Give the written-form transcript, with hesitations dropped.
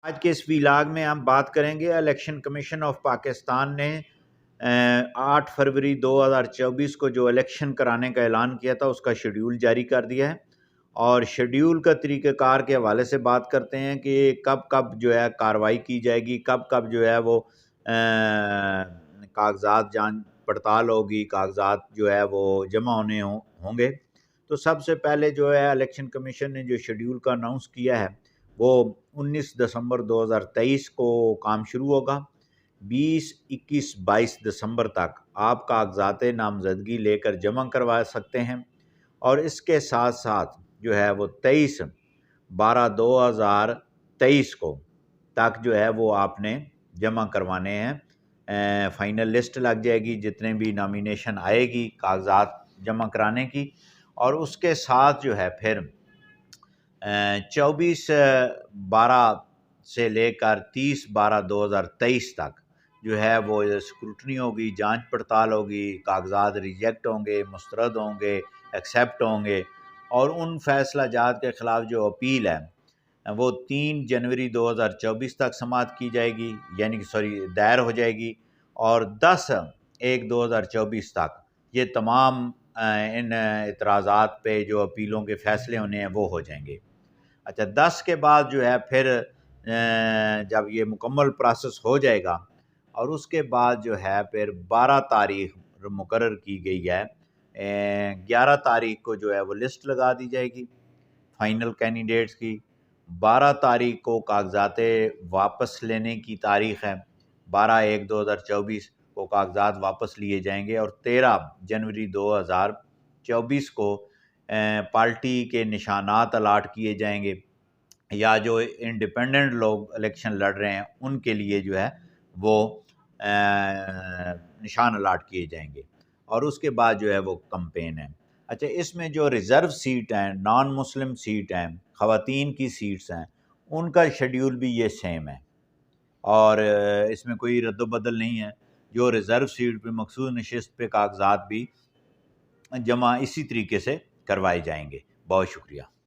آج کے اس ویلاگ میں ہم بات کریں گے الیکشن کمیشن آف پاکستان نے 8 فروری 2024 کو جو الیکشن کرانے کا اعلان کیا تھا اس کا شیڈیول جاری کر دیا ہے، اور شیڈیول کا طریقہ کار کے حوالے سے بات کرتے ہیں کہ کب کب جو ہے کارروائی کی جائے گی، کب کب جو ہے وہ کاغذات جانچ پڑتال ہوگی، کاغذات جو ہے وہ جمع ہونے ہوں گے۔ تو سب سے پہلے جو ہے الیکشن کمیشن نے جو شیڈیول کا اناؤنس کیا ہے وہ 19 دسمبر 2023 کو کام شروع ہوگا۔ 20، 21، 22 دسمبر تک آپ کاغذات نامزدگی لے کر جمع کروا سکتے ہیں، اور اس کے ساتھ ساتھ جو ہے وہ 23/12/2023 کو تک جو ہے وہ آپ نے جمع کروانے ہیں۔ فائنل لسٹ لگ جائے گی جتنے بھی نامینیشن آئے گی کاغذات جمع کرانے کی، اور اس کے ساتھ جو ہے پھر 24/12 سے لے کر 30/12/2023 تک جو ہے وہ اسکروٹنی ہوگی، جانچ پڑتال ہوگی، کاغذات ریجیکٹ ہوں گے، مسترد ہوں گے، ایکسیپٹ ہوں گے، اور ان فیصلہ جات کے خلاف جو اپیل ہے وہ 3 جنوری 2024 تک سماعت کی جائے گی، یعنی کہ دائر ہو جائے گی، اور 10/1/2024 تک یہ تمام ان اعتراضات پہ جو اپیلوں کے فیصلے ہونے ہیں وہ ہو جائیں گے۔ اچھا، 10 کے بعد جو ہے پھر جب یہ مکمل پروسیس ہو جائے گا، اور اس کے بعد جو ہے پھر 12 تاریخ مقرر کی گئی ہے، 11 تاریخ کو جو ہے وہ لسٹ لگا دی جائے گی فائنل کینڈیڈیٹس کی، 12 تاریخ کو کاغذات واپس لینے کی تاریخ ہے، 12/1/2024 کو کاغذات واپس لیے جائیں گے، اور 13 جنوری 2024 کو پارٹی کے نشانات الاٹ کیے جائیں گے، یا جو انڈیپینڈنٹ لوگ الیکشن لڑ رہے ہیں ان کے لیے جو ہے وہ نشان الاٹ کیے جائیں گے، اور اس کے بعد جو ہے وہ کمپین ہے۔ اچھا، اس میں جو ریزرو سیٹ ہیں، نان مسلم سیٹ ہیں، خواتین کی سیٹس ہیں، ان کا شیڈیول بھی یہ سیم ہے، اور اس میں کوئی رد و بدل نہیں ہے۔ جو ریزرو سیٹ پہ مخصوص نشست پہ کاغذات بھی جمع اسی طریقے سے کروائے جائیں گے۔ بہت شکریہ۔